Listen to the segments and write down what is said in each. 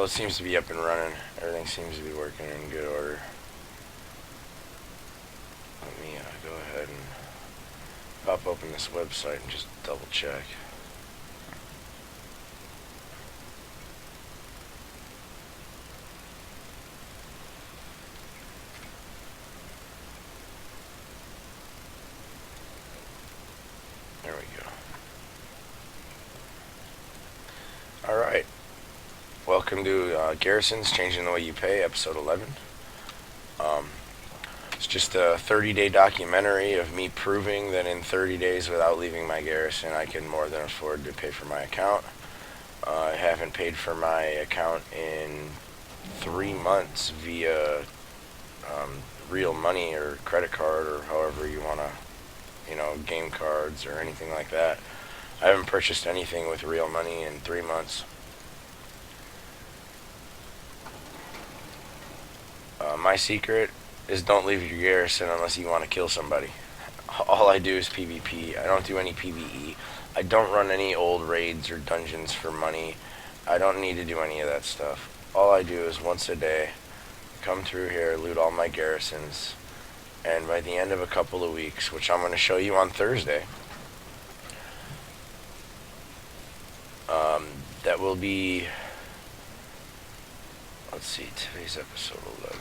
Well, it seems to be up and running. Everything seems to be working in good order. Let me go ahead and pop open this website and just double check. There we go. Alright. Welcome to Garrisons, Changing the Way You Pay, episode 11. It's just a 30-day documentary of me proving that in 30 days without leaving my garrison, I can more than afford to pay for my account. I haven't paid for my account in 3 months via real money or credit card or however you want to, game cards or anything like that. I haven't purchased anything with real money in 3 months. My secret is don't leave your garrison unless you want to kill somebody. All I do is PvP. I don't do any PvE. I don't run any old raids or dungeons for money. I don't need to do any of that stuff. All I do is once a day come through here, loot all my garrisons, and by the end of a couple of weeks, which I'm going to show you on Thursday, that will be, let's see, today's episode 11.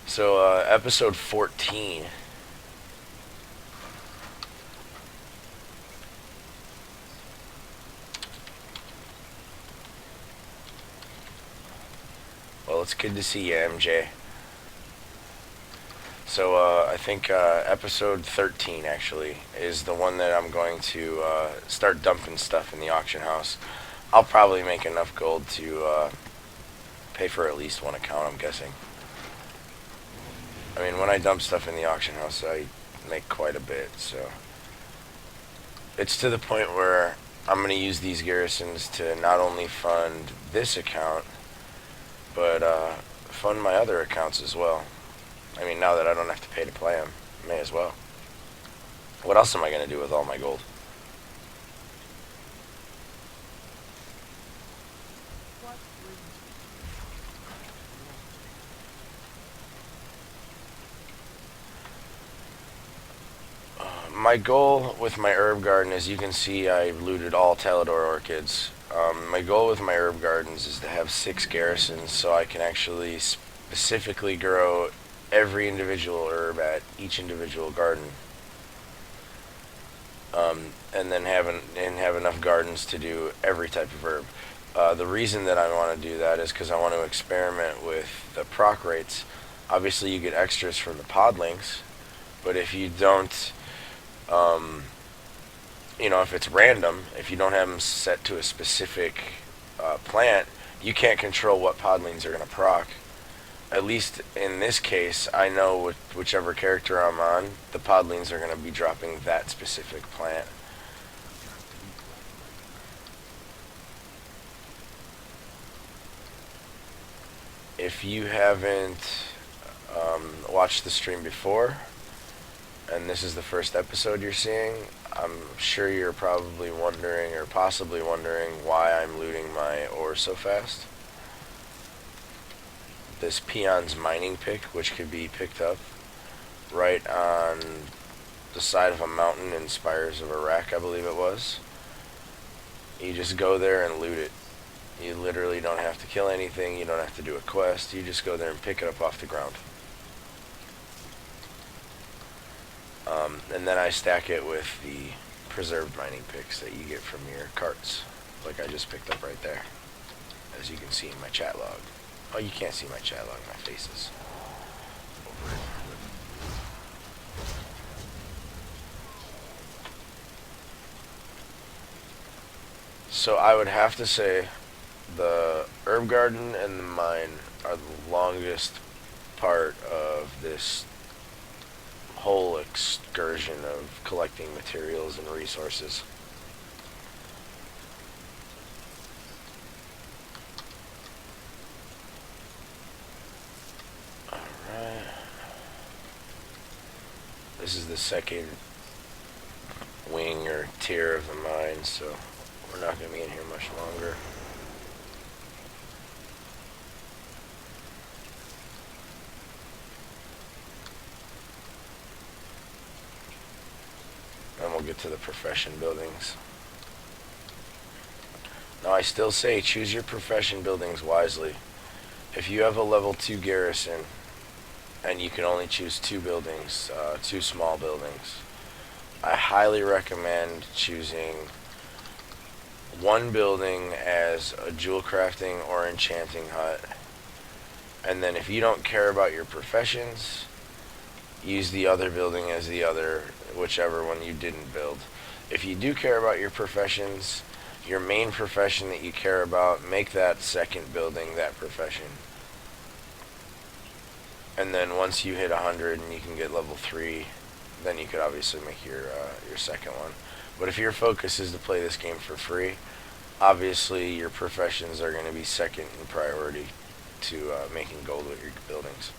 So, episode 14. Well, it's good to see you, MJ. So, I think episode 13, actually, is the one that I'm going to start dumping stuff in the auction house. I'll probably make enough gold to pay for at least one account, I'm guessing. I mean, when I dump stuff in the auction house, I make quite a bit, so... It's to the point where I'm going to use these garrisons to not only fund this account, but fund my other accounts as well. I mean, now that I don't have to pay to play them, may as well. What else am I going to do with all my gold? My goal with my herb garden, as you can see, I looted all Talador orchids. My goal with my herb gardens is to have 6 garrisons so I can actually specifically grow every individual herb at each individual garden. And then have enough gardens to do every type of herb. The reason that I want to do that is because I want to experiment with the proc rates. Obviously you get extras from the podlings, but if you don't... if it's random, if you don't have them set to a specific plant, you can't control what podlings are going to proc. At least in this case, I know with whichever character I'm on, the podlings are going to be dropping that specific plant. If you haven't watched the stream before, and this is the first episode you're seeing, I'm sure you're probably wondering, or possibly wondering, why I'm looting my ore so fast. This peon's mining pick, which could be picked up right on the side of a mountain in Spires of Iraq, I believe it was. You just go there and loot it. You literally don't have to kill anything, you don't have to do a quest, you just go there and pick it up off the ground. And then I stack it with the preserved mining picks that you get from your carts, like I just picked up right there, as you can see in my chat log. Oh, you can't see my chat log, my face is over it. So I would have to say the herb garden and the mine are the longest part of this whole excursion of collecting materials and resources. Alright. This is the second wing or tier of the mine, so we're not going to be in here much longer. get to the profession buildings. Now I still say choose your profession buildings wisely. If you have a level 2 garrison and you can only choose 2 buildings, 2 small buildings, I highly recommend choosing one building as a jewel crafting or enchanting hut. And then if you don't care about your professions, use the other building as the other, whichever one you didn't build. If you do care about your professions, your main profession that you care about, make that second building that profession. And then once you hit 100 and you can get level 3, then you could obviously make your second one. But if your focus is to play this game for free, obviously your professions are going to be second in priority to making gold with your buildings.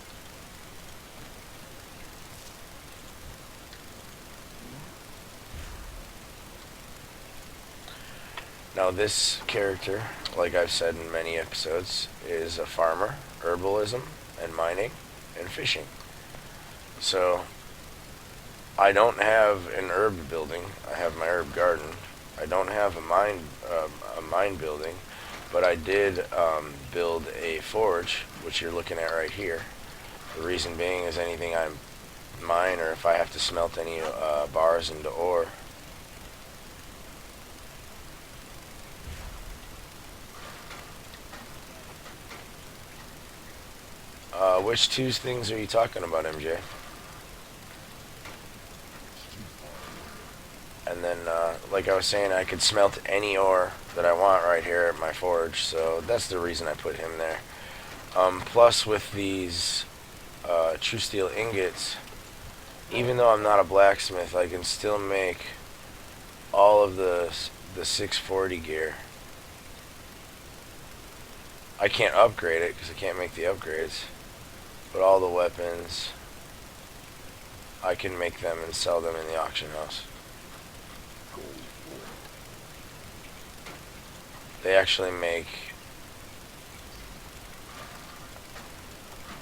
Now this character, like I've said in many episodes, is a farmer, herbalism, and mining, and fishing. So I don't have an herb building. I have my herb garden. I don't have a mine building, but I did build a forge, which you're looking at right here. The reason being is anything I mine, or if I have to smelt any bars into ore, which 2 things are you talking about, MJ? And then, like I was saying, I could smelt any ore that I want right here at my forge, so that's the reason I put him there. Plus, with these true steel ingots, even though I'm not a blacksmith, I can still make all of the 640 gear. I can't upgrade it because I can't make the upgrades, but all the weapons, I can make them and sell them in the auction house. They actually make,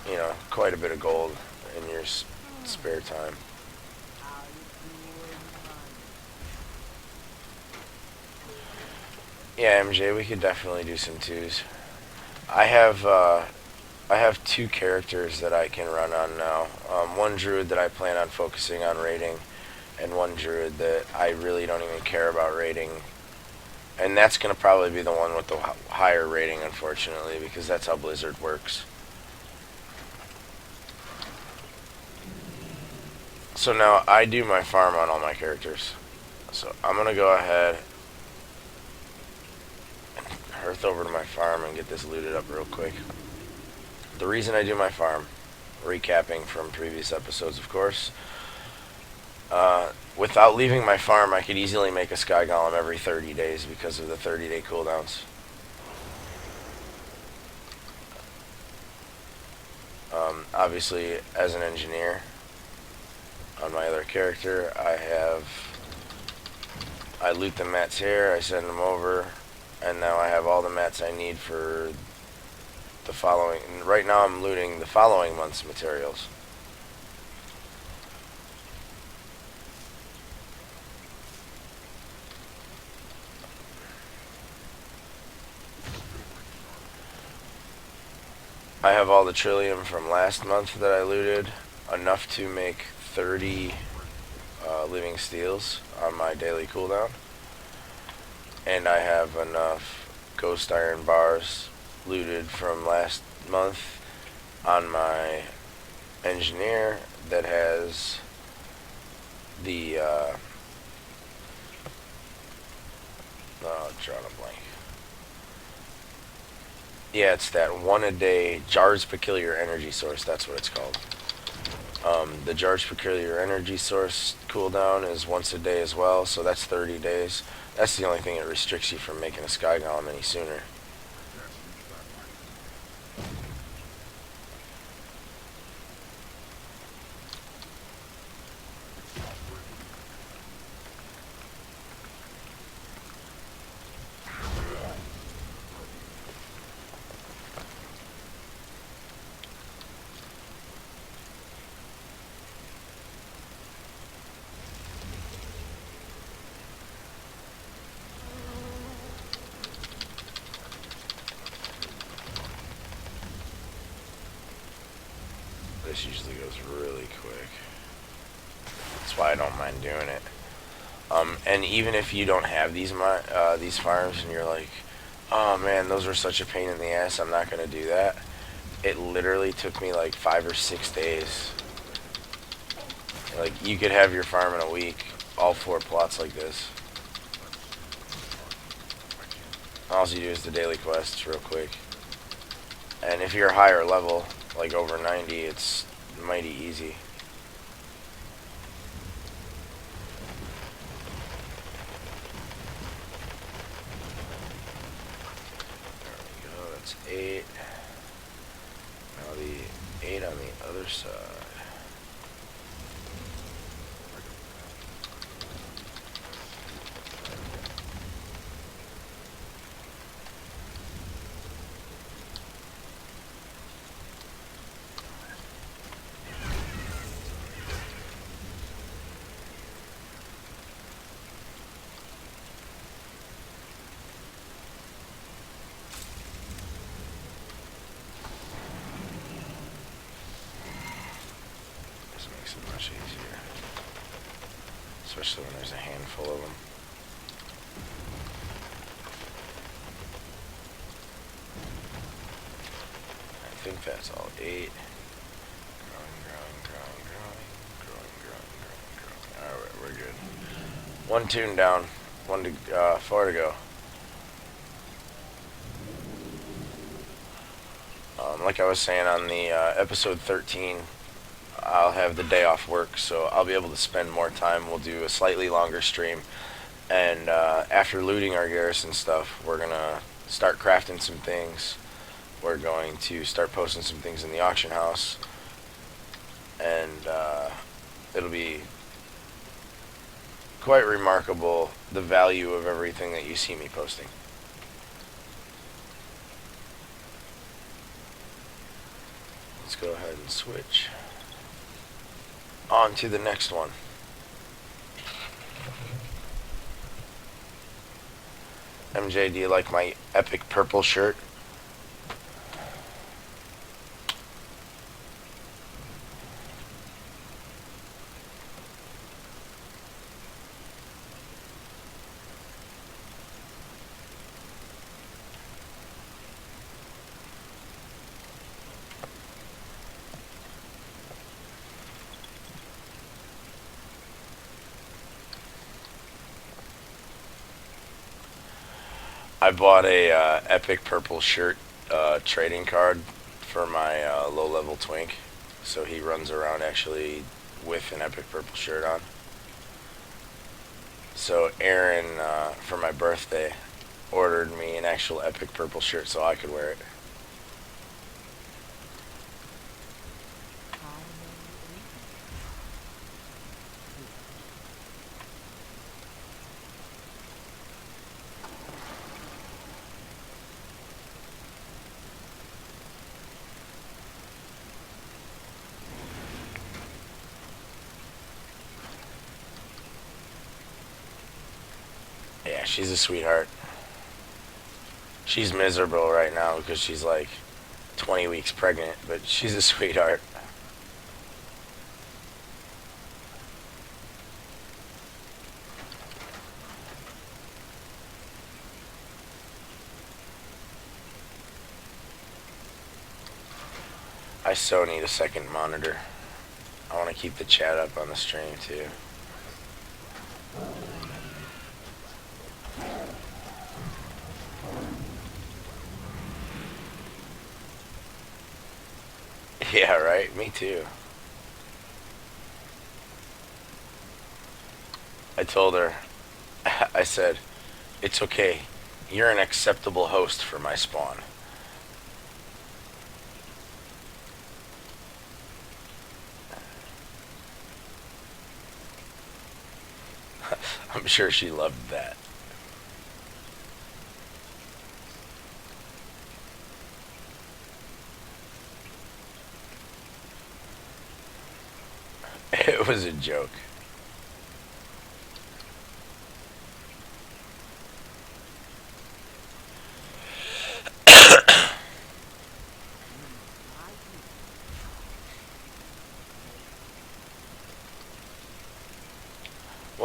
you know, quite a bit of gold in your spare time. Yeah, MJ, we could definitely do some 2s. I have 2 characters that I can run on now. One druid that I plan on focusing on raiding, and one druid that I really don't even care about raiding. And that's going to probably be the one with the higher rating, unfortunately, because that's how Blizzard works. So now I do my farm on all my characters. So I'm going to go ahead and hearth over to my farm and get this looted up real quick. The reason I do my farm, recapping from previous episodes, of course, without leaving my farm, I could easily make a sky golem every 30 days because of the 30-day cooldowns. Obviously, as an engineer, on my other character, I loot the mats here, I send them over, and now I have all the mats I need for the following. Right now I'm looting the following month's materials. I have all the trillium from last month that I looted, enough to make 30 living steels on my daily cooldown, and I have enough ghost iron bars looted from last month on my engineer that has the drawing a blank. Yeah, it's that 1 a day Jar's Peculiar Energy Source. That's what it's called. The Jar's Peculiar Energy Source cooldown is once a day as well, so that's 30 days. That's the only thing that restricts you from making a sky golem any sooner. this usually goes really quick. That's why I don't mind doing it. And even if you don't have these farms and you're like, oh man, those were such a pain in the ass, I'm not gonna do that. It literally took me like 5 or 6 days. Like, you could have your farm in a week, all 4 plots like this. All you do is the daily quests real quick. And if you're higher level, like over 90, it's mighty easy. There we go, that's 8. Now the 8 on the other side. Makes it much easier, especially when there's a handful of them. I think that's all 8. Growing. Alright, we're good. 1 tune down, 4 to go. Like I was saying on the episode 13, I'll have the day off work, so I'll be able to spend more time. We'll do a slightly longer stream, and after looting our garrison stuff, we're gonna start crafting some things. We're going to start posting some things in the auction house, and it'll be quite remarkable, the value of everything that you see me posting. Let's go ahead and switch on to the next one. MJ, do you like my epic purple shirt? I bought a epic purple shirt trading card for my low-level twink, so he runs around actually with an epic purple shirt on. So Aaron, for my birthday, ordered me an actual epic purple shirt so I could wear it. Yeah, she's a sweetheart. She's miserable right now because she's like 20 weeks pregnant, but she's a sweetheart. I so need a second monitor. I want to keep the chat up on the stream too. Yeah, right? Me too. I told her, I said, it's okay. You're an acceptable host for my spawn. I'm sure she loved that. It was a joke.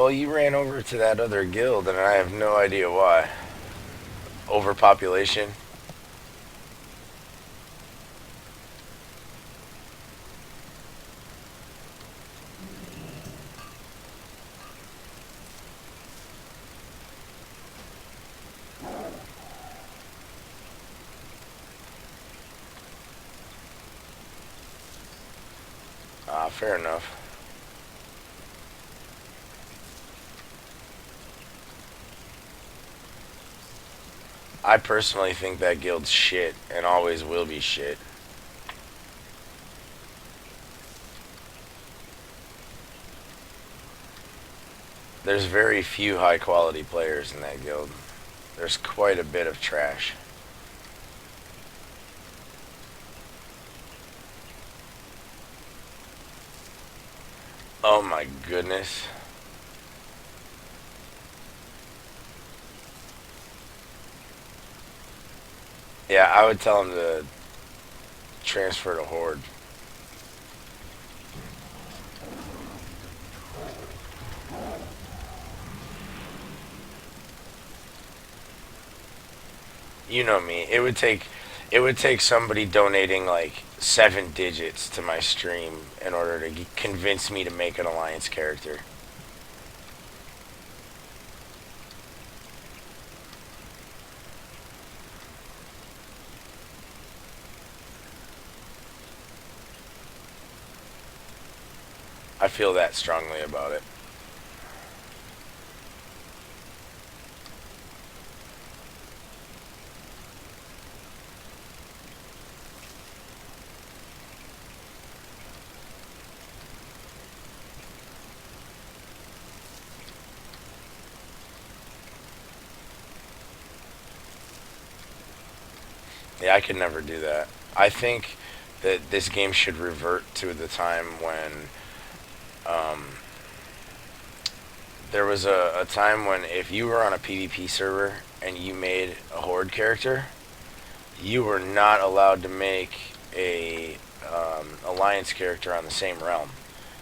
Well, you ran over to that other guild, and I have no idea why. Overpopulation. Fair enough. I personally think that guild's shit and always will be shit. There's very few high quality players in that guild. There's quite a bit of trash. Oh my goodness. Yeah, I would tell him to transfer to Horde. You know me. It would take somebody donating like 7 digits to my stream in order to convince me to make an alliance character. I feel that strongly about it. Yeah, I could never do that. I think that this game should revert to the time when um, there was a time when if you were on a PvP server and you made a Horde character, you were not allowed to make a Alliance character on the same realm.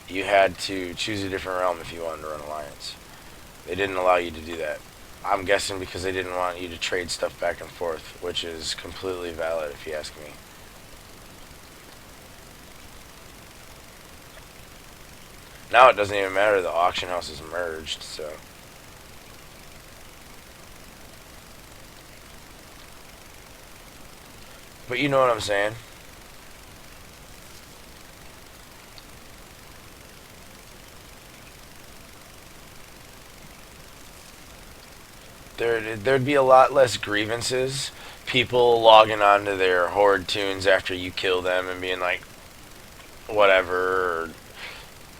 You had to choose a different realm if you wanted to run Alliance. They didn't allow you to do that. I'm guessing because they didn't want you to trade stuff back and forth, which is completely valid if you ask me. Now it doesn't even matter. The auction house is merged, so but you know what I'm saying. There'd be a lot less grievances. People logging onto their Horde tunes after you kill them and being like, whatever, or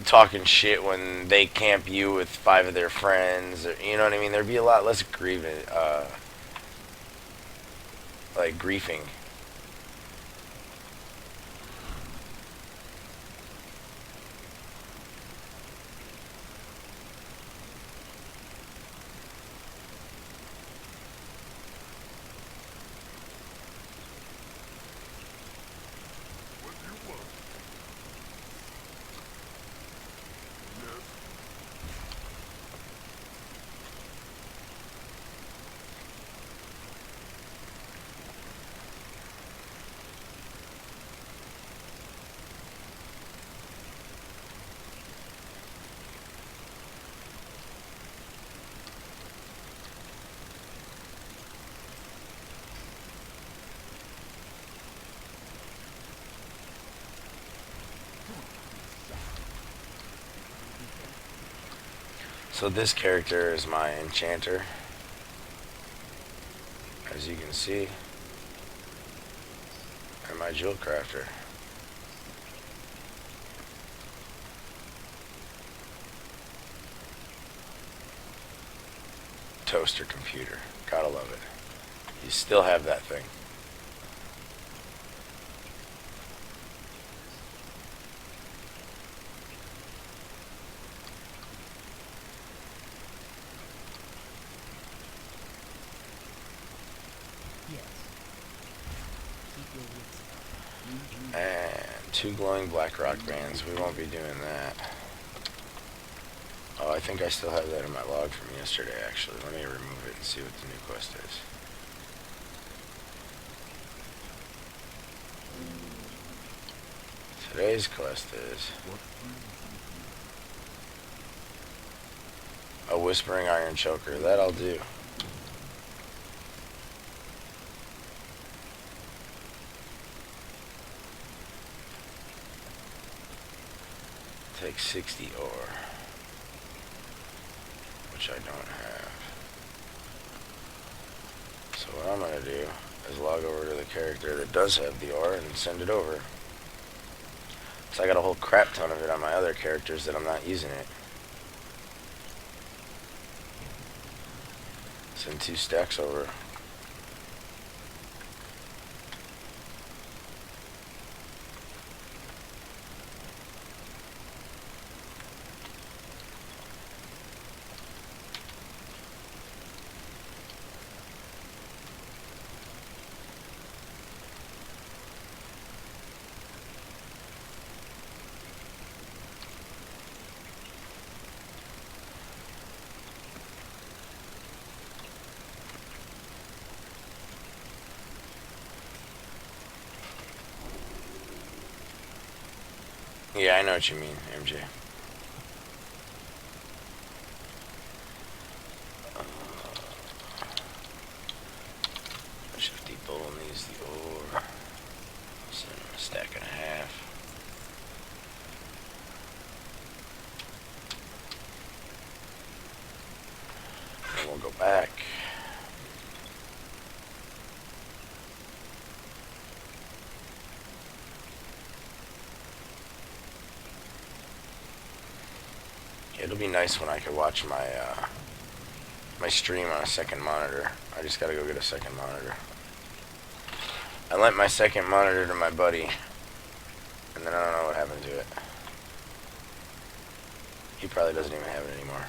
talking shit when they camp you with 5 of their friends. Or, you know what I mean? There'd be a lot less like griefing. So this character is my enchanter, as you can see, and my jewel crafter. Toaster computer. Gotta love it. You still have that thing. And 2 glowing black rock bands. We won't be doing that. Oh, I think I still have that in my log from yesterday, actually. Let me remove it and see what the new quest is. Today's quest is a Whispering Iron Choker. That I'll do. Take 60 ore, which I don't have. So what I'm going to do is log over to the character that does have the ore and send it over. So I got a whole crap ton of it on my other characters that I'm not using it. Send 2 stacks over. Yeah, I know what you mean, MJ. Shifty bull needs the ore. Send him a stack and a half. And we'll go back. It'll be nice when I can watch my my stream on a second monitor. I just gotta go get a second monitor. I lent my second monitor to my buddy, and then I don't know what happened to it. He probably doesn't even have it anymore.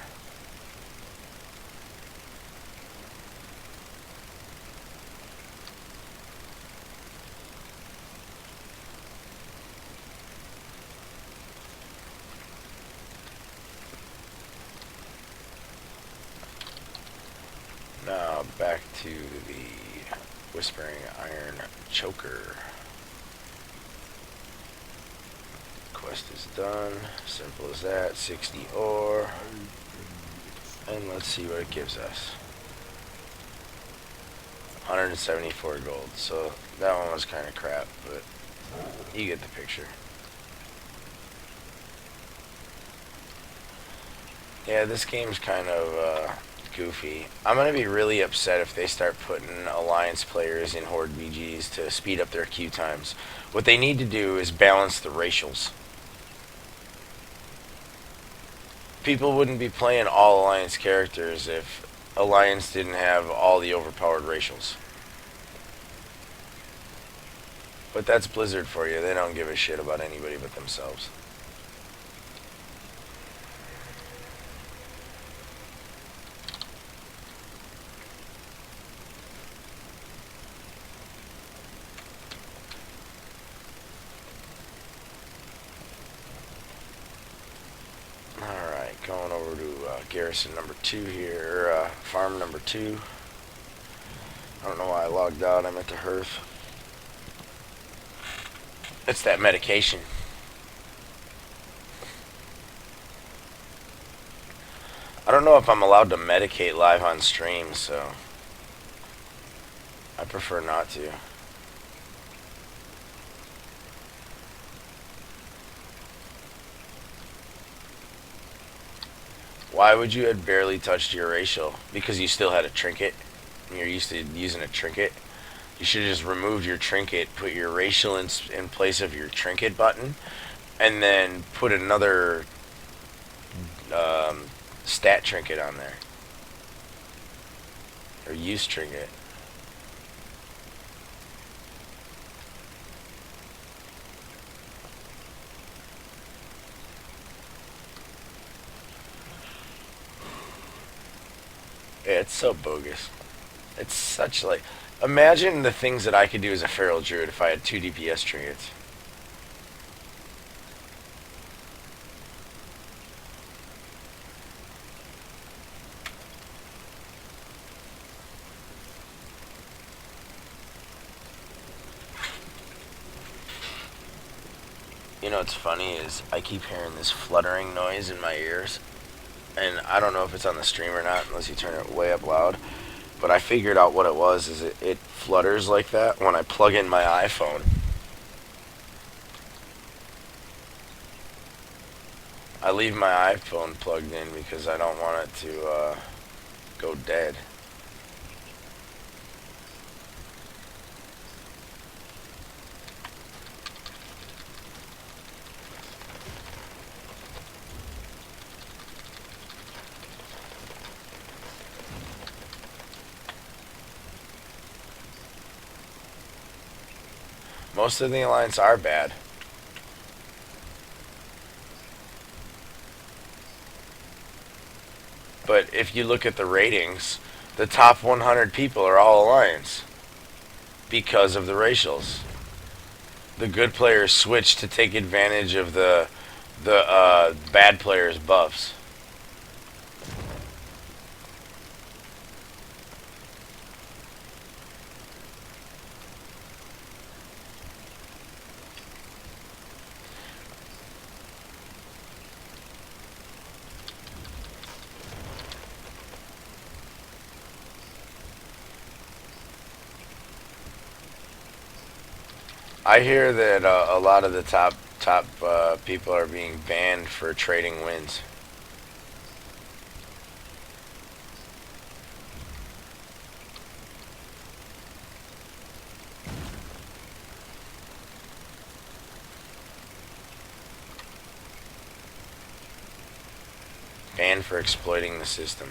Now back to the Whispering Iron Choker. Quest is done. Simple as that. 60 ore. And let's see what it gives us. 174 gold. So that one was kind of crap, but you get the picture. Yeah, this game's kind of goofy. I'm going to be really upset if they start putting Alliance players in Horde BGs to speed up their queue times. What they need to do is balance the racials. People wouldn't be playing all Alliance characters if Alliance didn't have all the overpowered racials. But that's Blizzard for you. They don't give a shit about anybody but themselves. Going over to Garrison number 2 here, farm number 2. I don't know why I logged out. I'm at the hearth. It's that medication. I don't know if I'm allowed to medicate live on stream, so I prefer not to. Why would you have barely touched your racial? Because you still had a trinket, and you're used to using a trinket. You should have just removed your trinket, put your racial in place of your trinket button, and then put another stat trinket on there. Or use trinket. Yeah, it's so bogus. It's such like... Imagine the things that I could do as a feral druid if I had 2 DPS trinkets. You know what's funny is I keep hearing this fluttering noise in my ears, and I don't know if it's on the stream or not unless you turn it way up loud. But I figured out what it was. Is it flutters like that when I plug in my iPhone. I leave my iPhone plugged in because I don't want it to go dead. Most of the Alliance are bad. But if you look at the ratings, the top 100 people are all Alliance because of the racials. The good players switch to take advantage of the bad players' buffs. I hear that a lot of the top people are being banned for trading wins. Banned for exploiting the system.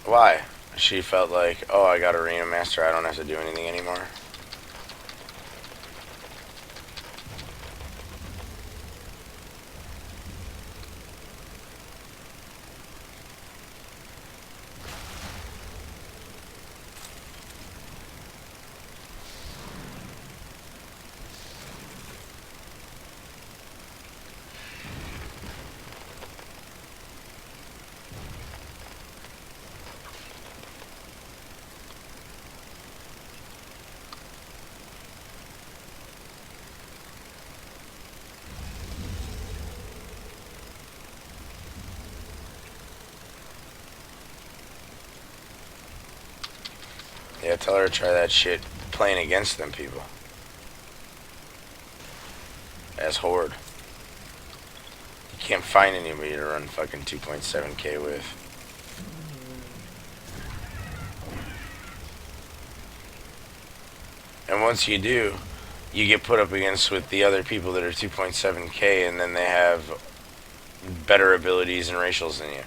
Why? She felt like, oh, I got Arena Master, I don't have to do anything anymore. Yeah, tell her to try that shit playing against them people. As Horde. You can't find anybody to run fucking 2.7k with. And once you do, you get put up against with the other people that are 2.7k, and then they have better abilities and racials than you.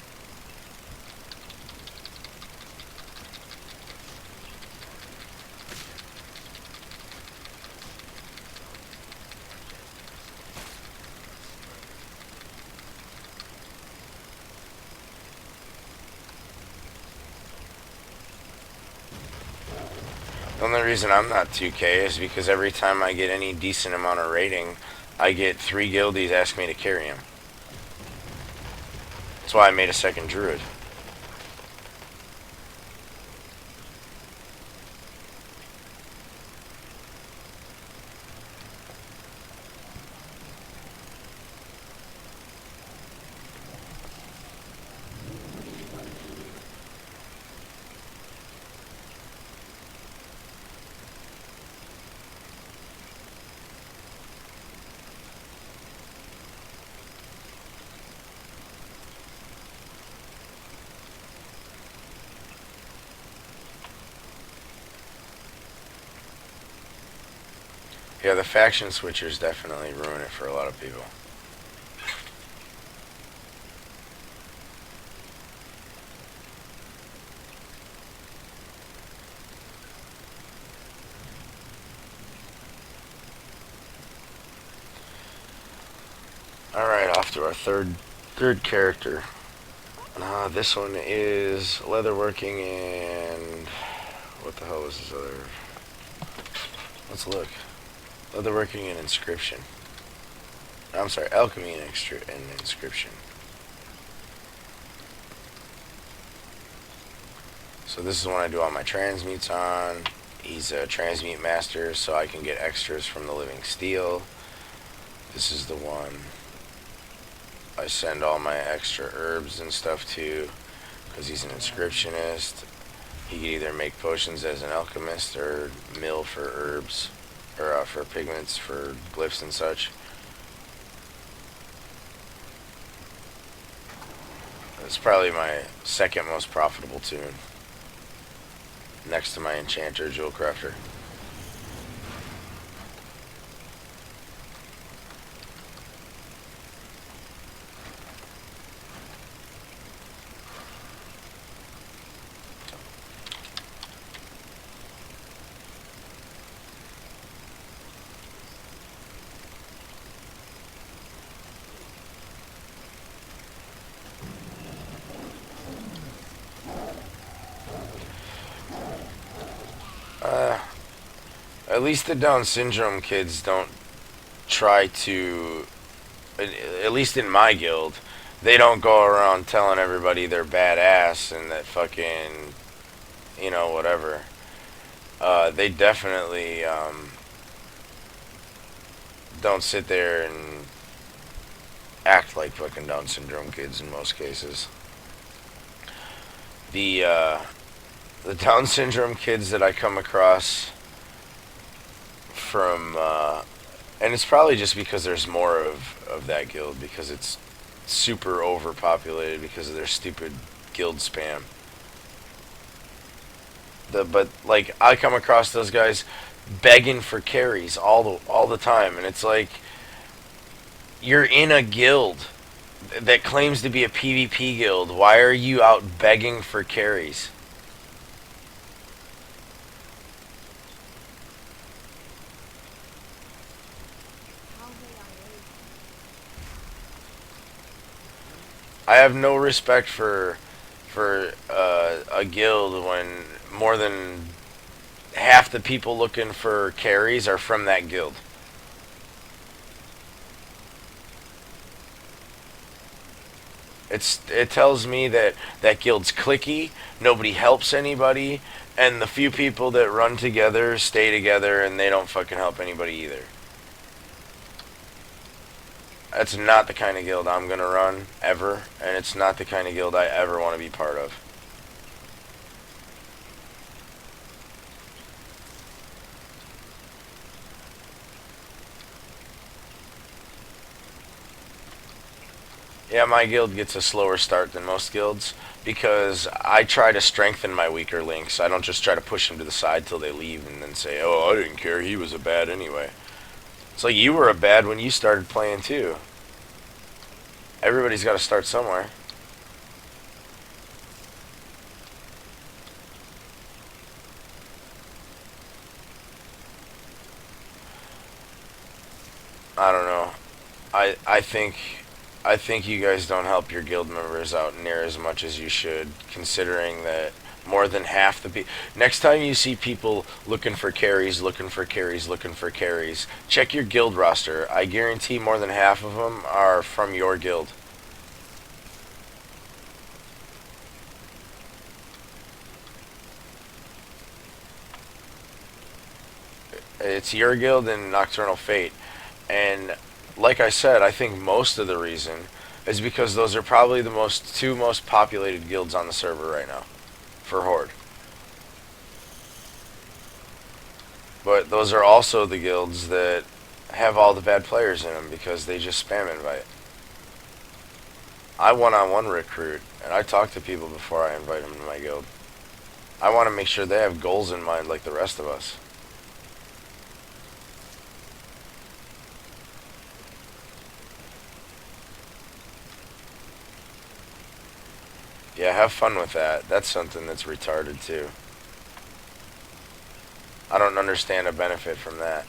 The only reason I'm not 2K is because every time I get any decent amount of rating, I get 3 guildies ask me to carry him. That's why I made a second druid. Yeah, the faction switchers definitely ruin it for a lot of people. Alright, off to our third character. This one is leatherworking and what the hell was his other? Let's look. Leatherworking and inscription. I'm sorry, alchemy and inscription. So this is one I do all my transmutes on. He's a transmute master, so I can get extras from the living steel. This is the one I send all my extra herbs and stuff to, because he's an inscriptionist. He can either make potions as an alchemist or mill for herbs, or for pigments, for glyphs and such. It's probably my second most profitable tune, next to my enchanter, jewel crafter. At least the Down syndrome kids don't try to, at least in my guild, they don't go around telling everybody they're badass and that fucking, whatever. They definitely don't sit there and act like fucking Down syndrome kids in most cases. The Down syndrome kids that I come across from, and it's probably just because there's more of that guild, because it's super overpopulated because of their stupid guild spam. But like, I come across those guys begging for carries all the time, and it's like, you're in a guild that claims to be a PvP guild. Why are you out begging for carries? I have no respect for a guild when more than half the people looking for carries are from that guild. It tells me that that guild's cliquey, nobody helps anybody, and the few people that run together stay together, and they don't fucking help anybody either. That's not the kind of guild I'm gonna run, ever, and it's not the kind of guild I ever want to be part of. Yeah, my guild gets a slower start than most guilds because I try to strengthen my weaker links. I don't just try to push them to the side till they leave and then say, oh, I didn't care, he was a bad anyway. It's like you were a bad when you started playing too. Everybody's got to start somewhere. I don't know. I think you guys don't help your guild members out near as much as you should, considering that more than half the people. Next time you see people looking for carries, check your guild roster. I guarantee more than half of them are from your guild. It's your guild and Nocturnal Fate. And like I said, I think most of the reason is because those are probably the two most populated guilds on the server right now for Horde. But those are also the guilds that have all the bad players in them because they just spam invite. I one-on-one recruit, and I talk to people before I invite them to my guild. I want to make sure they have goals in mind like the rest of us. Yeah, have fun with that. That's something that's retarded too. I don't understand a benefit from that.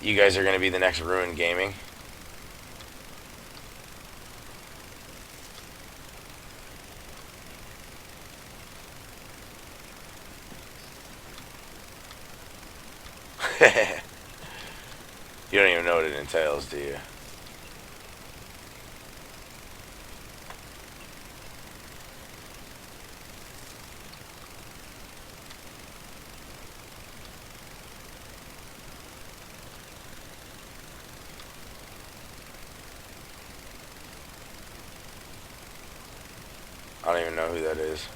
You guys are going to be the next Ruin Gaming. You don't even know what it entails, do you? I don't even know who that is.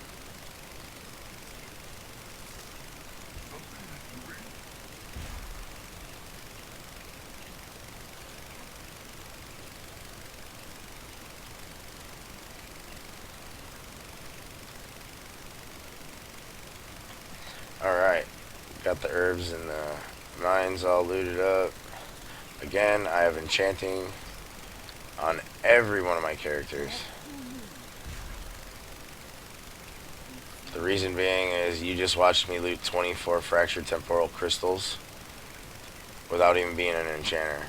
Alright. Got the herbs and the mines all looted up. Again, I have enchanting on every one of my characters. The reason being is you just watched me loot 24 fractured temporal crystals without even being an enchanter.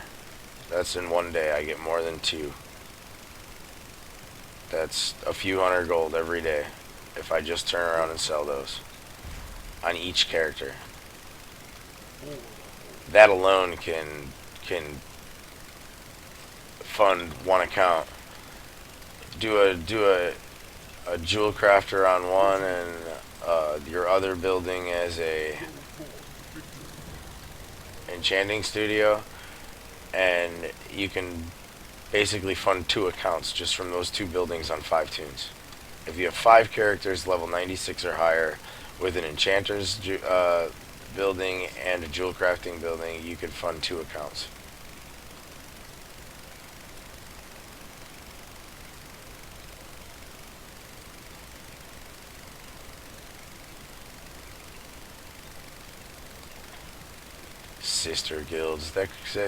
That's in one day. I get more than 2. That's a few hundred gold every day if I just turn around and sell those on each character. That alone can fund one account. Do a jewel crafter on one and your other building as a enchanting studio, and you can basically fund 2 accounts just from those 2 buildings on 5 tunes. If you have 5 characters level 96 or higher with an enchanter's building and a jewel crafting building, you could fund 2 accounts. Sister guilds.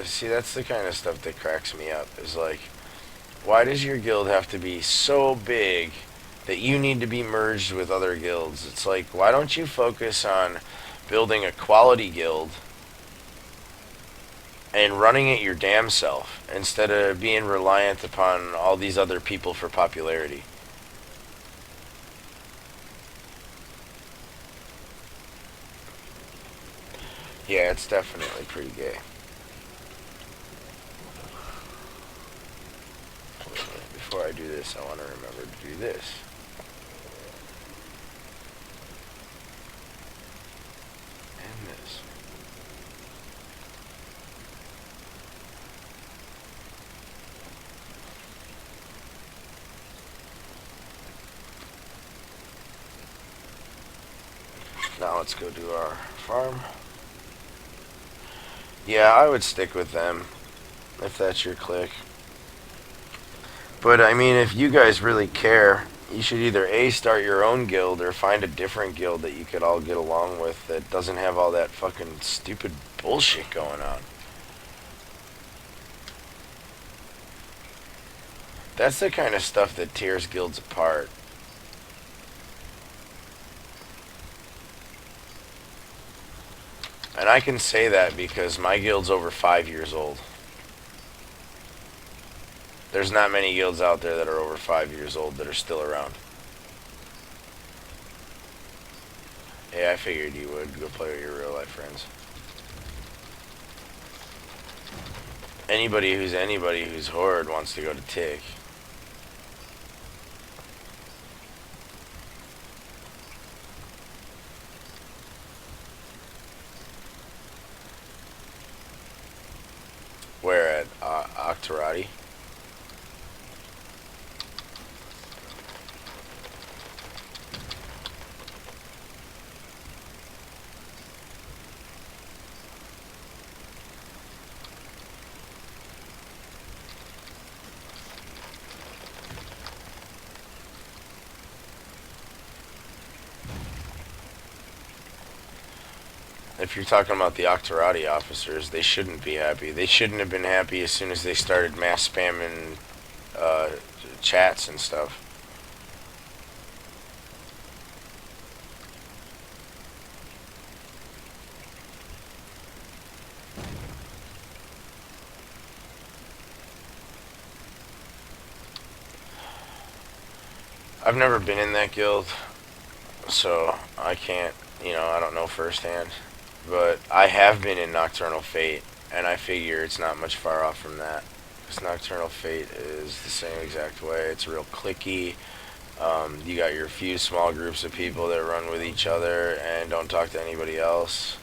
See, that's the kind of stuff that cracks me up. Is like, why does your guild have to be so big that you need to be merged with other guilds? It's like, why don't you focus on building a quality guild and running it your damn self instead of being reliant upon all these other people for popularity? Yeah, it's definitely pretty gay. Before I do this, I want to remember to do this. And this. Now let's go do our farm. Yeah, I would stick with them if that's your clique. But I mean, if you guys really care, you should either A, start your own guild or find a different guild that you could all get along with that doesn't have all that fucking stupid bullshit going on. That's the kind of stuff that tears guilds apart. And I can say that because my guild's over 5 years old. There's not many guilds out there that are over 5 years old that are still around. Yeah, I figured you would. Go play with your real life friends. Anybody who's Horde wants to go to Tick. Where at Octorati? If you're talking about the Octorati officers, they shouldn't be happy. They shouldn't have been happy as soon as they started mass spamming chats and stuff. I've never been in that guild, so I can't, I don't know firsthand. But I have been in Nocturnal Fate, and I figure it's not much far off from that. Because Nocturnal Fate is the same exact way. It's real clicky. You got your few small groups of people that run with each other and don't talk to anybody else.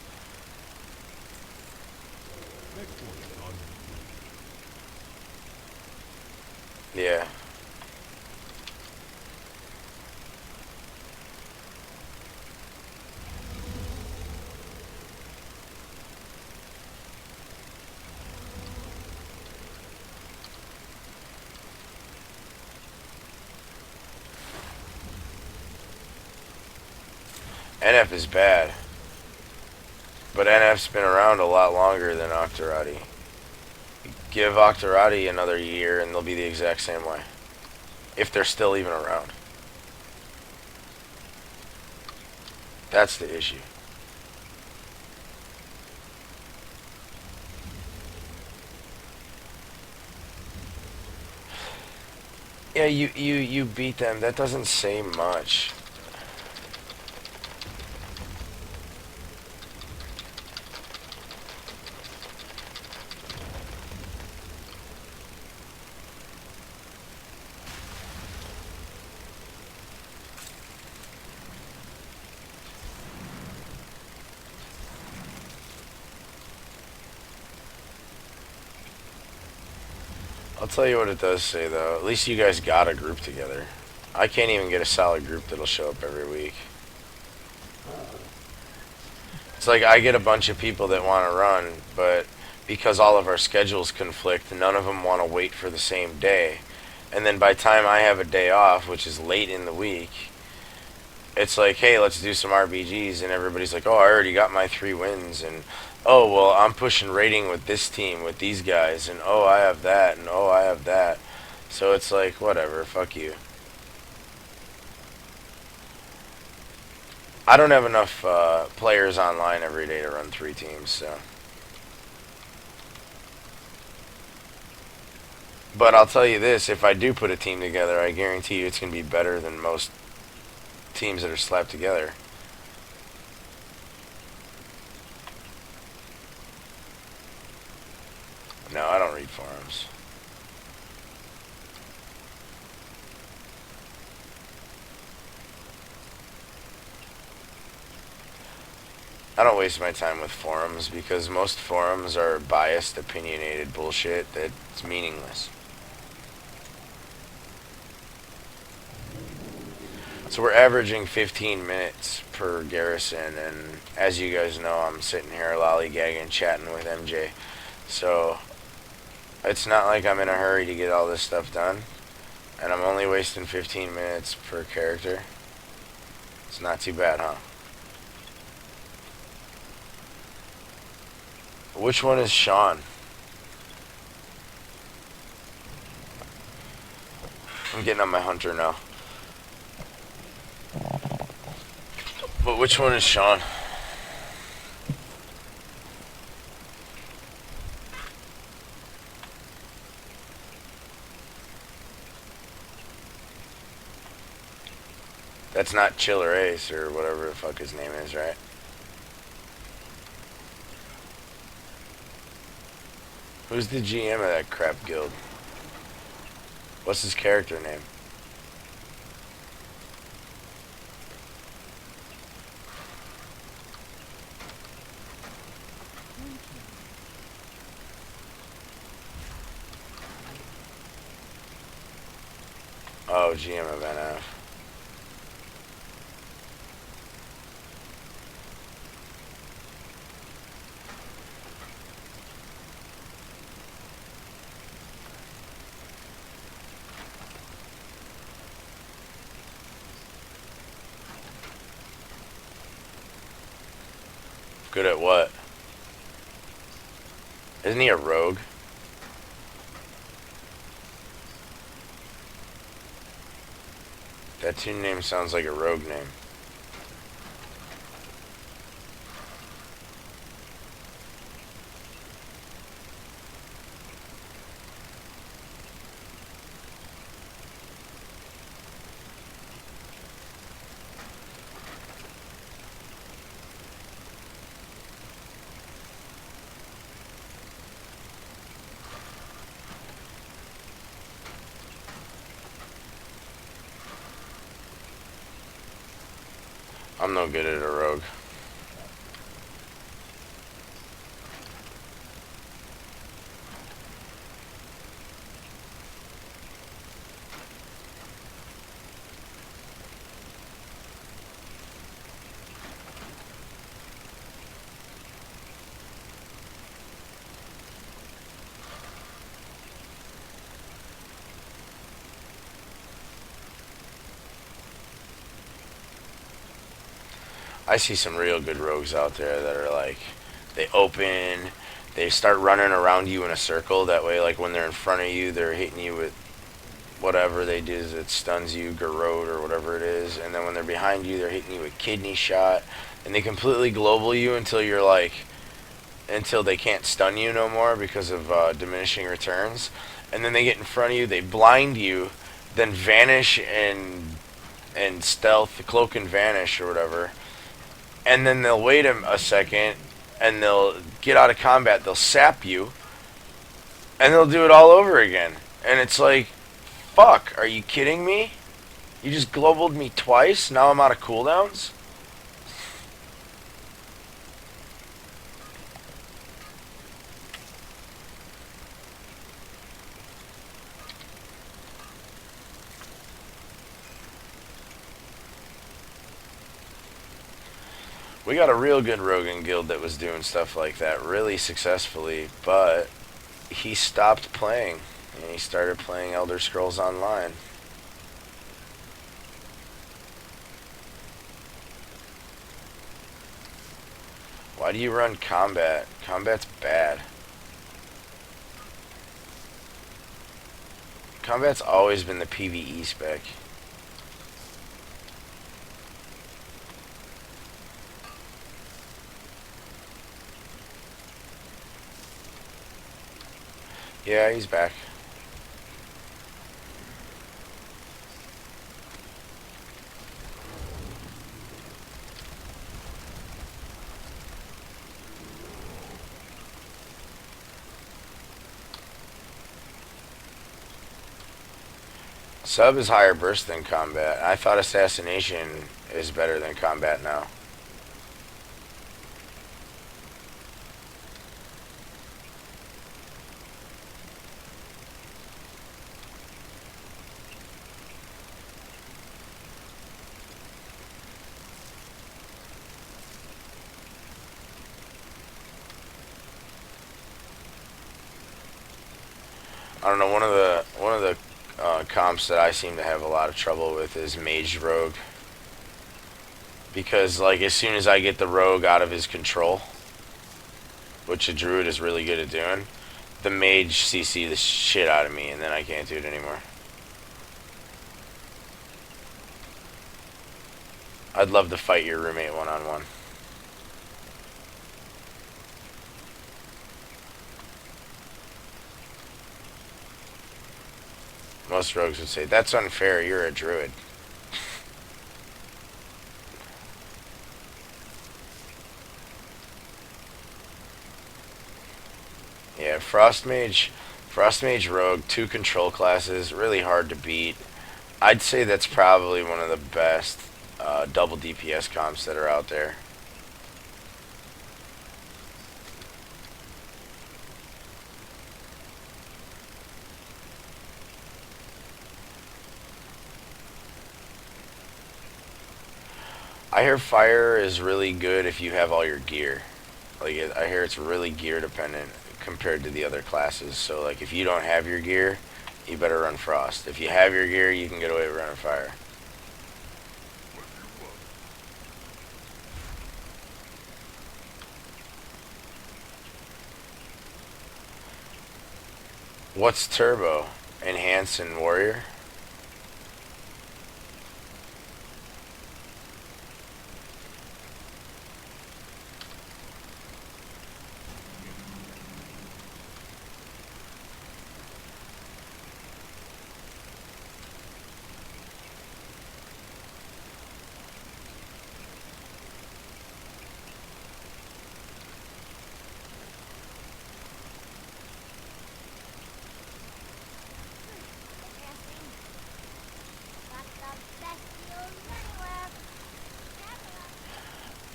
Yeah. NF is bad. But NF's been around a lot longer than Octorati. Give Octorati another year and they'll be the exact same way. If they're still even around. That's the issue. Yeah, you beat them. That doesn't say much. I'll tell you what it does say, though. At least you guys got a group together. I can't even get a solid group that'll show up every week. It's like I get a bunch of people that want to run, but because all of our schedules conflict, none of them want to wait for the same day. And then by the time I have a day off, which is late in the week, it's like, hey, let's do some RBGs, and everybody's like, oh, I already got my 3 wins, and oh, well, I'm pushing rating with this team, with these guys, and oh, I have that, and oh, I have that. So it's like, whatever, fuck you. I don't have enough players online every day to run 3 teams, so. But I'll tell you this, if I do put a team together, I guarantee you it's going to be better than most teams that are slapped together. No, I don't read forums. I don't waste my time with forums because most forums are biased, opinionated bullshit that's meaningless. So we're averaging 15 minutes per garrison, and as you guys know, I'm sitting here lollygagging, chatting with MJ. So it's not like I'm in a hurry to get all this stuff done, and I'm only wasting 15 minutes per character. It's not too bad, huh? Which one is Sean? I'm getting on my hunter now. But which one is Sean? That's not Chiller Ace or whatever the fuck his name is, right? Who's the GM of that crap guild? What's his character name? Oh, GM of NF. Good at what? Isn't he a rogue? That toon name sounds like a rogue name. I'm no good at a rogue. I see some real good rogues out there that are like, they open, they start running around you in a circle. That way, like when they're in front of you, they're hitting you with whatever they do that stuns you, garrote or whatever it is. And then when they're behind you, they're hitting you with kidney shot. And they completely global you until you're like, until they can't stun you no more because of diminishing returns. And then they get in front of you, they blind you, then vanish and stealth, cloak and vanish or whatever. And then they'll wait a second, and they'll get out of combat, they'll sap you, and they'll do it all over again. And it's like, fuck, are you kidding me? You just globaled me twice, now I'm out of cooldowns? We got a real good Rogan guild that was doing stuff like that really successfully, but he stopped playing and he started playing Elder Scrolls Online. Why do you run combat? Combat's bad. Combat's always been the PvE spec. Yeah, he's back. Sub is higher burst than combat. I thought assassination is better than combat now. I don't know. One of the comps that I seem to have a lot of trouble with is Mage Rogue, because like as soon as I get the Rogue out of his control, which a Druid is really good at doing, the Mage CC the shit out of me, and then I can't do it anymore. I'd love to fight your roommate one-on-one. Most rogues would say, that's unfair, you're a druid. Yeah, Frost Mage Rogue, 2 control classes, really hard to beat. I'd say that's probably one of the best double DPS comps that are out there. I hear fire is really good if you have all your gear. Like I hear it's really gear dependent compared to the other classes. So like if you don't have your gear, you better run frost. If you have your gear, you can get away with running fire. What's turbo? Enhance and warrior?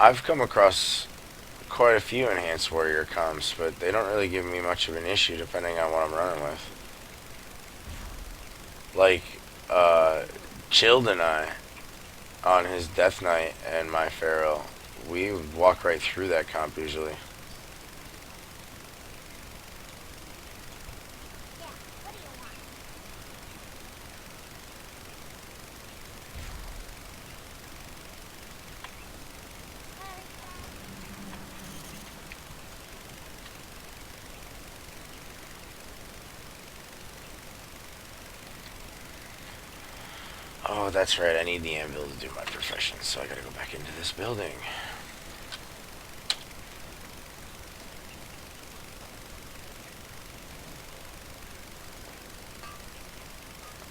I've come across quite a few enhanced warrior comps, but they don't really give me much of an issue depending on what I'm running with. Like, Chilled and I, on his Death Knight and my Pharaoh, we would walk right through that comp usually. Oh, that's right, I need the anvil to do my profession, so I gotta go back into this building.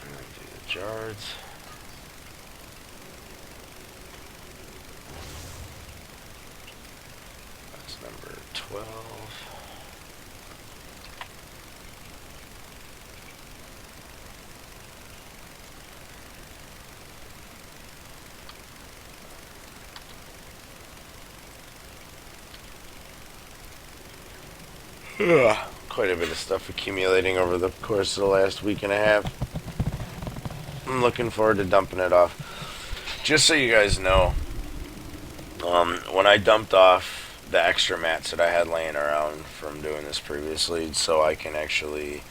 And then do the jards. That's number 12. Ugh, quite a bit of stuff accumulating over the course of the last week and a half. I'm looking forward to dumping it off. Just so you guys know, when I dumped off the extra mats that I had laying around from doing this previously, so I can actually,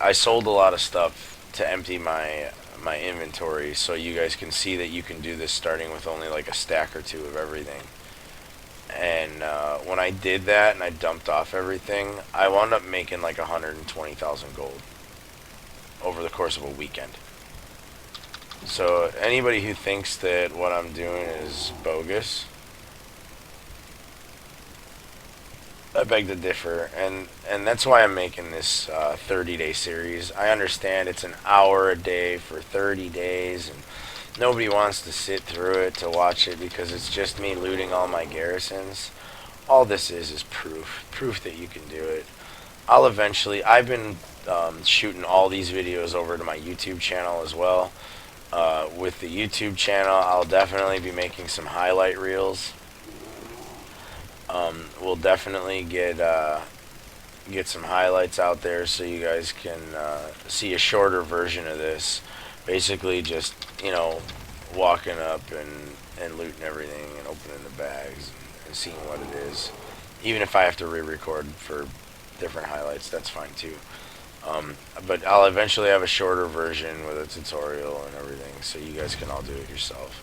I sold a lot of stuff to empty my inventory, so you guys can see that you can do this starting with only like a stack or two of everything. And when I did that and I dumped off everything, I wound up making like 120,000 gold over the course of a weekend. So anybody who thinks that what I'm doing is bogus, I beg to differ, and that's why I'm making this 30-day series. I understand it's an hour a day for 30 days, and nobody wants to sit through it to watch it because it's just me looting all my garrisons. All this is proof that you can do it. I've been shooting all these videos over to my YouTube channel as well. With the YouTube channel, I'll definitely be making some highlight reels. We'll definitely get some highlights out there so you guys can see a shorter version of this. Basically just, walking up and looting everything and opening the bags and seeing what it is. Even if I have to re-record for different highlights, that's fine too. But I'll eventually have a shorter version with a tutorial and everything, so you guys can all do it yourself.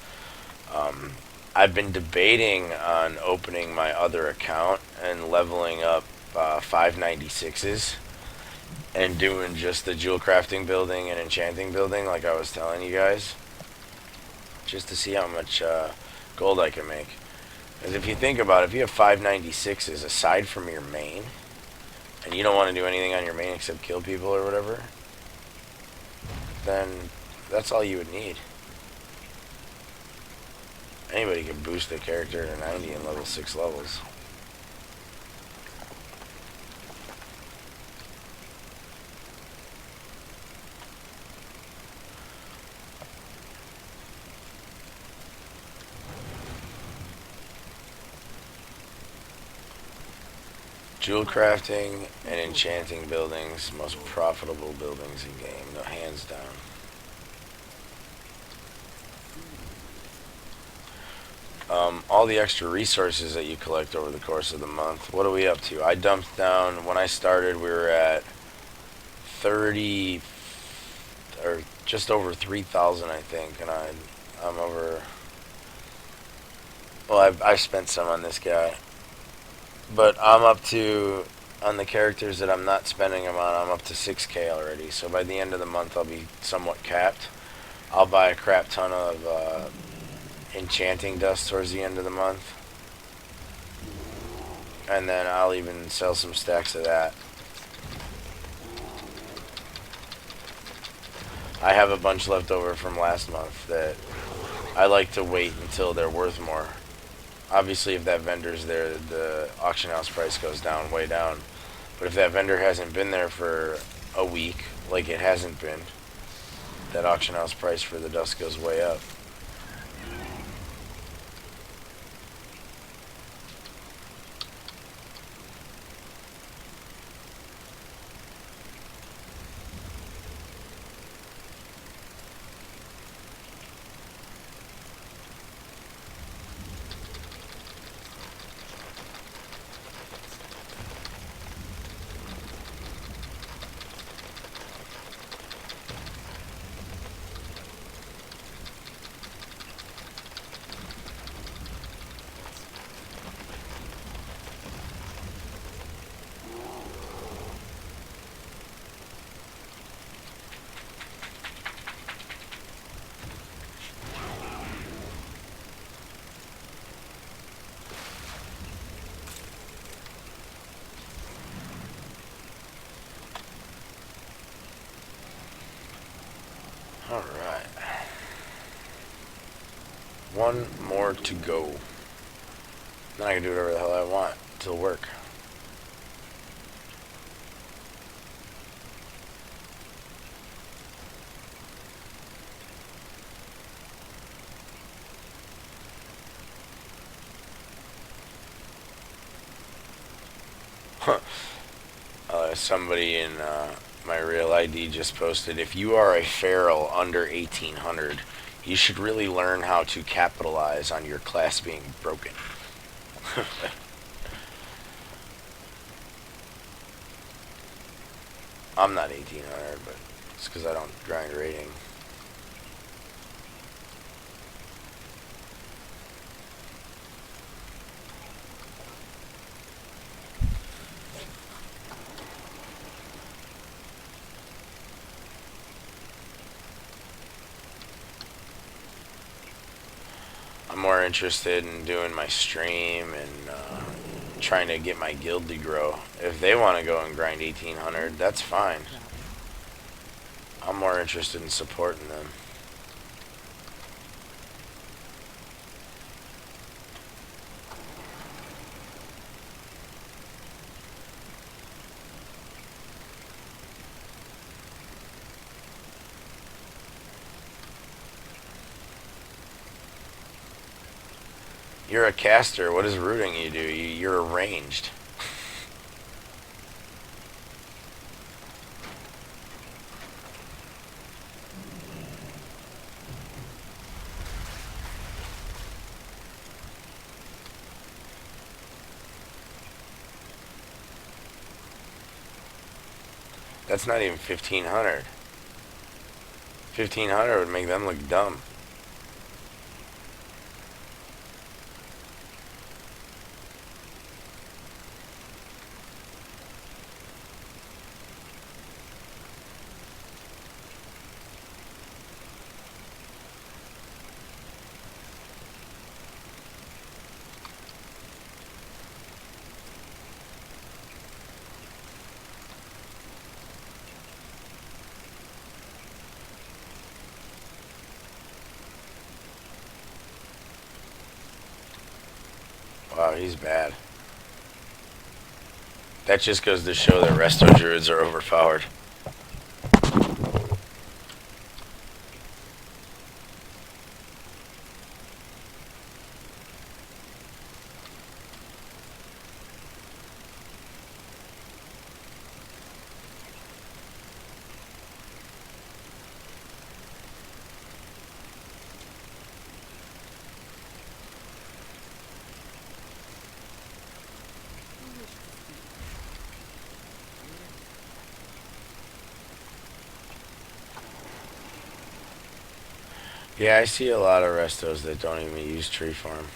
I've been debating on opening my other account and leveling up 596s and doing just the jewel crafting building and enchanting building like I was telling you guys, just to see how much gold I can make. Because if you think about it, if you have 596s aside from your main, and you don't want to do anything on your main except kill people or whatever, then that's all you would need. Anybody can boost their character to 90 in level 6 levels. Jewel crafting and enchanting buildings, most profitable buildings in game, no, hands down. All the extra resources that you collect over the course of the month, what are we up to? I dumped down, when I started we were at 30, or just over 3,000 I think, and I'm over, well I've spent some on this guy. But I'm up to, on the characters that I'm not spending them on, I'm up to 6K already. So by the end of the month, I'll be somewhat capped. I'll buy a crap ton of enchanting dust towards the end of the month. And then I'll even sell some stacks of that. I have a bunch left over from last month that I like to wait until they're worth more. Obviously, if that vendor's there, the auction house price goes down, way down. But if that vendor hasn't been there for a week, like it hasn't been, that auction house price for the dust goes way up. Alright. One more to go. Then I can do whatever the hell I want till work. Somebody in my real ID just posted, if you are a feral under 1800, you should really learn how to capitalize on your class being broken. I'm not 1800, but it's because I don't grind rating. I'm more interested in doing my stream and trying to get my guild to grow. If they want to go and grind 1800, that's fine. I'm more interested in supporting them. You're a caster. What does rooting you do? You're ranged. That's not even 1500. 1500 would make them look dumb. Wow, he's bad. That just goes to show that resto druids are overpowered. Yeah, I see a lot of restos that don't even use tree farm.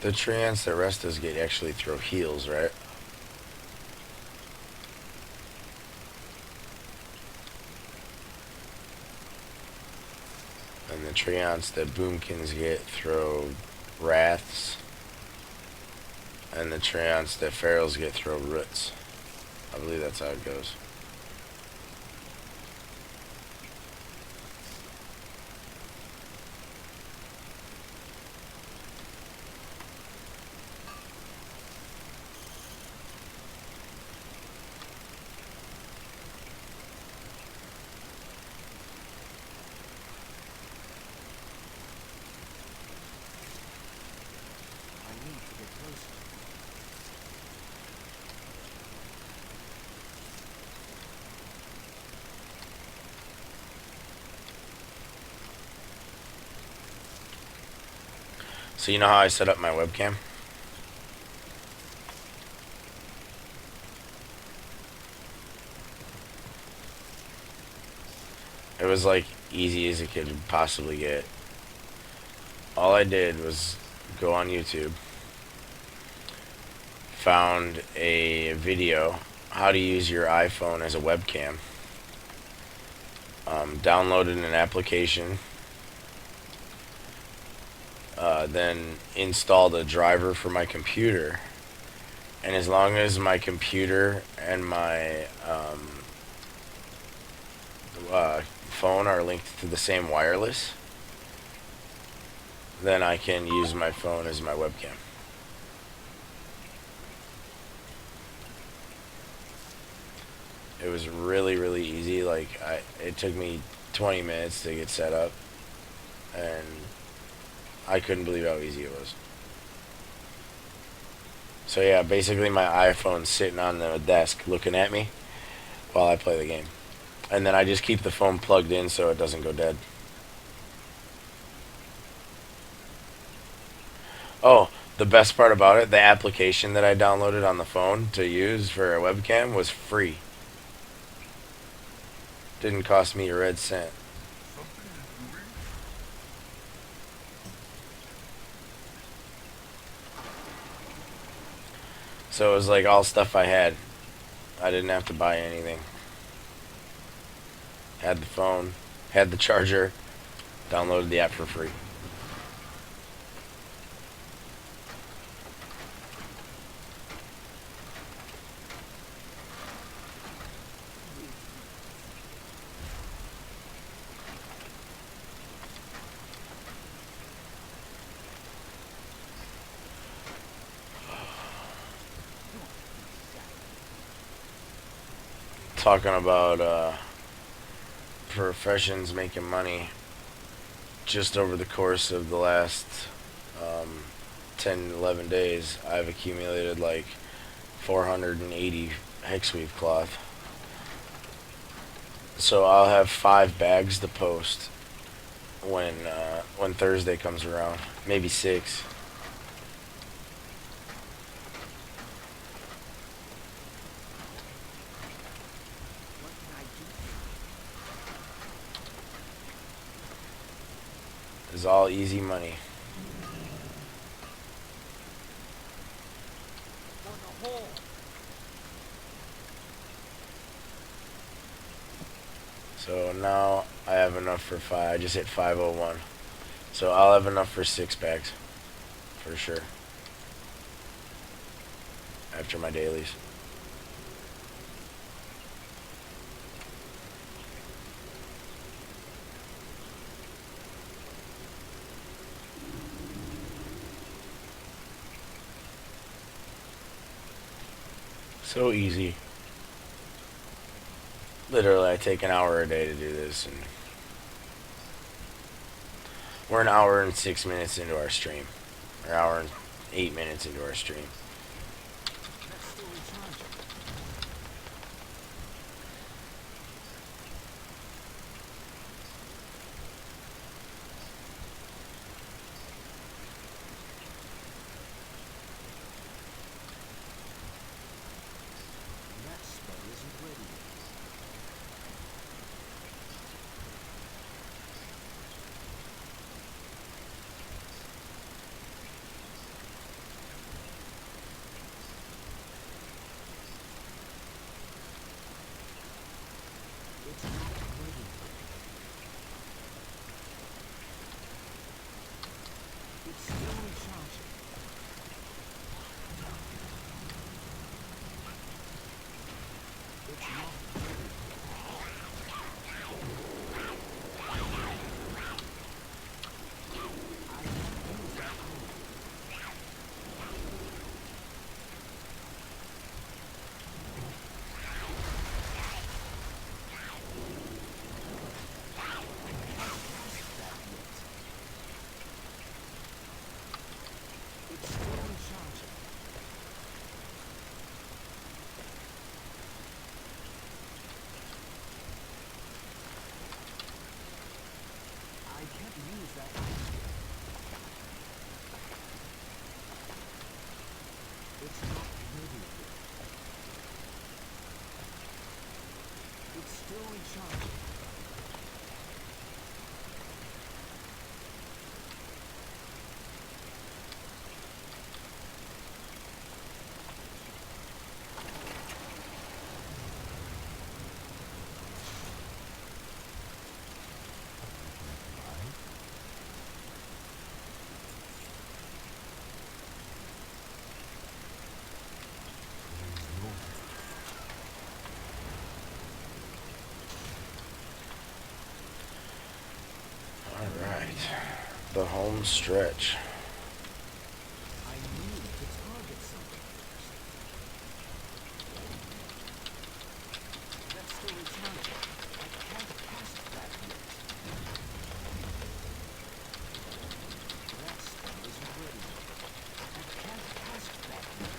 The treants that restos get actually throw heals, right? And the treants that boomkins get throw wraths. And the treants that ferals get throw roots. I believe that's how it goes. So you know how I set up my webcam? It was like easy as it could possibly get. All I did was go on YouTube, found a video how to use your iPhone as a webcam, downloaded an application, then installed a driver for my computer, and as long as my computer and my phone are linked to the same wireless, then I can use my phone as my webcam. It was really, really easy. It took me 20 minutes to get set up, and I couldn't believe how easy it was. So yeah, basically my iPhone's sitting on the desk looking at me while I play the game. And then I just keep the phone plugged in so it doesn't go dead. Oh, the best part about it, the application that I downloaded on the phone to use for a webcam was free. Didn't cost me a red cent. So it was like all stuff I had. I didn't have to buy anything. Had the phone, had the charger, downloaded the app for free. Talking about professions making money, just over the course of the last 10, 11 days, I've accumulated like 480 hexweave cloth. So I'll have 5 bags to post when Thursday comes around, maybe 6. It's all easy money. So now I have enough for 5. I just hit 501. So I'll have enough for 6 bags. For sure. After my dailies. So easy. Literally, I take an hour a day to do this, and we're an hour and 6 minutes into our stream, or hour and 8 minutes into our stream. Alright. The home stretch. I need to target something first. That's still recharging. I can't cast that yet. That spell isn't ready yet. I can't cast that yet.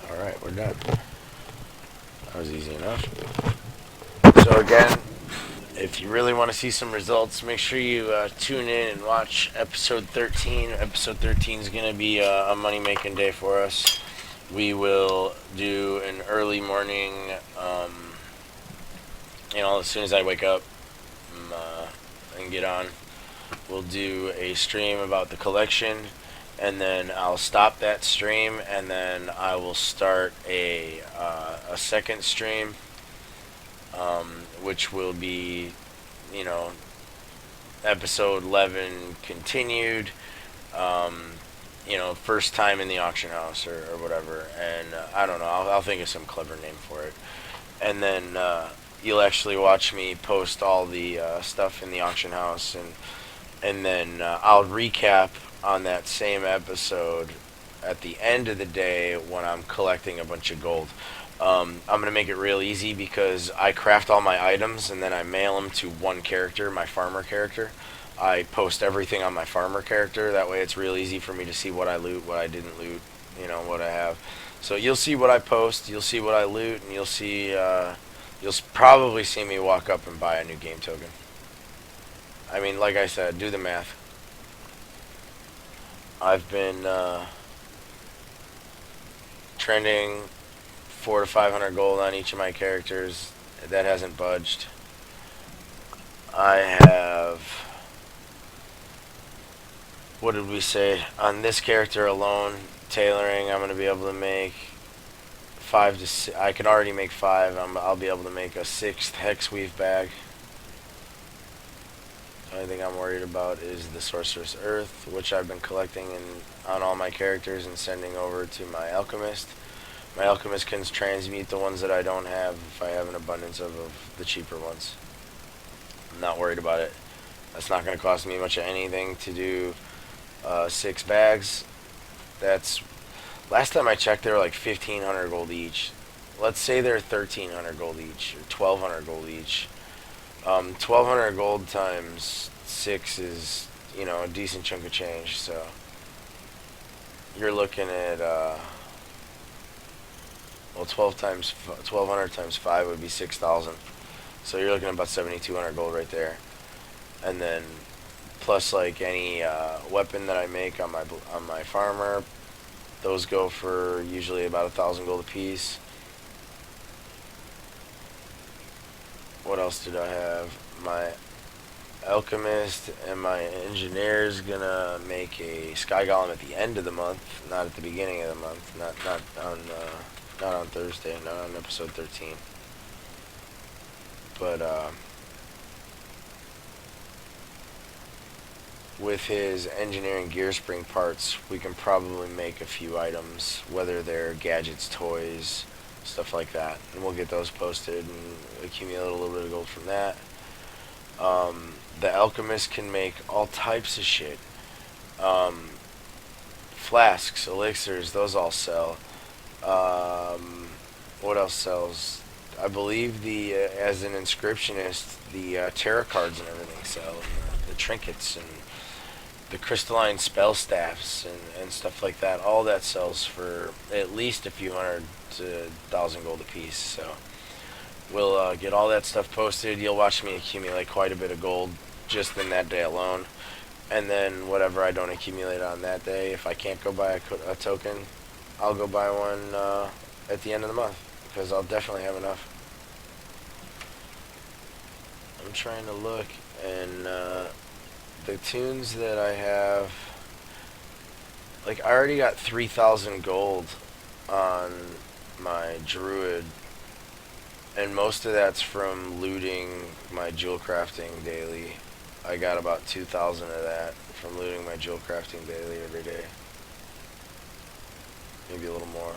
Alright, we're done. That was easy enough. So again, if you really want to see some results, make sure you tune in and watch episode 13. Episode 13 is going to be a money-making day for us. We will do an early morning, as soon as I wake up and get on, we'll do a stream about the collection, and then I'll stop that stream, and then I will start a second stream, which will be, episode 11 continued, first time in the auction house or whatever, and I don't know, I'll think of some clever name for it, and then you'll actually watch me post all the stuff in the auction house, and then I'll recap on that same episode at the end of the day when I'm collecting a bunch of gold. I'm going to make it real easy because I craft all my items and then I mail them to one character, my farmer character. I post everything on my farmer character. That way it's real easy for me to see what I loot, what I didn't loot, what I have. So you'll see what I post, you'll see what I loot, and you'll probably see me walk up and buy a new game token. I mean, like I said, do the math. I've been trending 400 to 500 gold on each of my characters. That hasn't budged. I have, what did we say? On this character alone, tailoring, I'm going to be able to make 5 to 6. I can already make 5. I'll be able to make a 6th hex weave bag. The only thing I'm worried about is the Sorcerous Earth, which I've been collecting on all my characters and sending over to my Alchemist. My Alchemist can transmute the ones that I don't have if I have an abundance of the cheaper ones. I'm not worried about it. That's not going to cost me much of anything to do 6 bags. That's, last time I checked, they were like 1,500 gold each. Let's say they're 1,300 gold each, or 1,200 gold each. 1,200 gold times 6 is, a decent chunk of change, so you're looking at, 1,200 times 5 would be 6,000, so you're looking at about 7,200 gold right there, and then plus like any weapon that I make on my farmer, those go for usually about 1,000 gold a piece. What else did I have? My Alchemist and my Engineer is gonna make a Sky Golem at the end of the month, not at the beginning of the month. Not on Thursday, not on episode 13. But with his engineering gear spring parts, we can probably make a few items, whether they're gadgets, toys, stuff like that. And we'll get those posted and accumulate a little bit of gold from that. The alchemist can make all types of shit. Flasks, elixirs, those all sell. What else sells? I believe as an inscriptionist, the tarot cards and everything sell, and the trinkets and the crystalline spell staffs and stuff like that. All that sells for at least a few hundred to 1,000 gold a piece. So we'll get all that stuff posted. You'll watch me accumulate quite a bit of gold just in that day alone. And then whatever I don't accumulate on that day, if I can't go buy a token, I'll go buy one at the end of the month, because I'll definitely have enough. I'm trying to look, and the tunes that I have, like, I already got 3,000 gold on my druid, and most of that's from looting my jewel crafting daily. I got about 2,000 of that from looting my jewel crafting daily every day. Maybe a little more.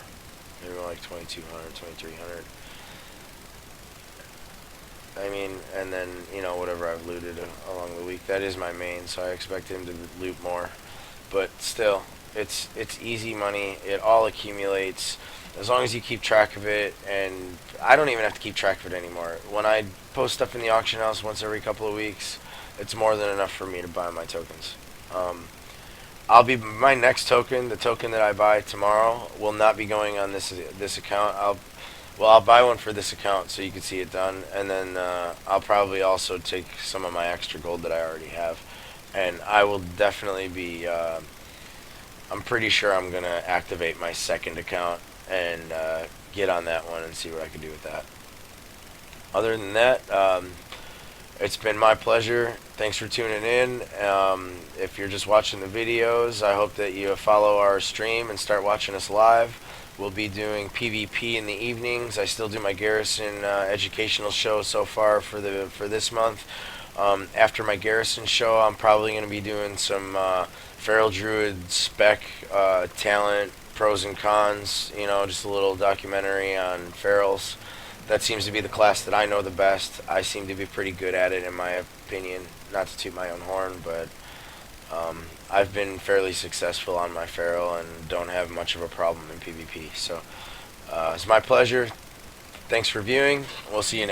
Maybe more like 2,200, 2,300. I mean, and then, you know, whatever I've looted along the week. That is my main, so I expect him to loot more. But still, it's easy money. It all accumulates as long as you keep track of it. And I don't even have to keep track of it anymore. When I post stuff in the auction house once every couple of weeks, it's more than enough for me to buy my tokens. My next token, the token that I buy tomorrow, will not be going on this account. I'll buy one for this account so you can see it done, and then I'll probably also take some of my extra gold that I already have, and I will definitely be. I'm pretty sure I'm gonna activate my second account and get on that one and see what I can do with that. Other than that, it's been my pleasure. Thanks for tuning in. If you're just watching the videos, I hope that you follow our stream and start watching us live. We'll be doing PvP in the evenings. I still do my Garrison educational show so far for this month. After my Garrison show, I'm probably going to be doing some Feral Druid spec talent, pros and cons. You know, just a little documentary on Ferals. That seems to be the class that I know the best. I seem to be pretty good at it, in my opinion. Not to toot my own horn, but I've been fairly successful on my Feral and don't have much of a problem in PvP. So it's my pleasure. Thanks for viewing. We'll see you next time.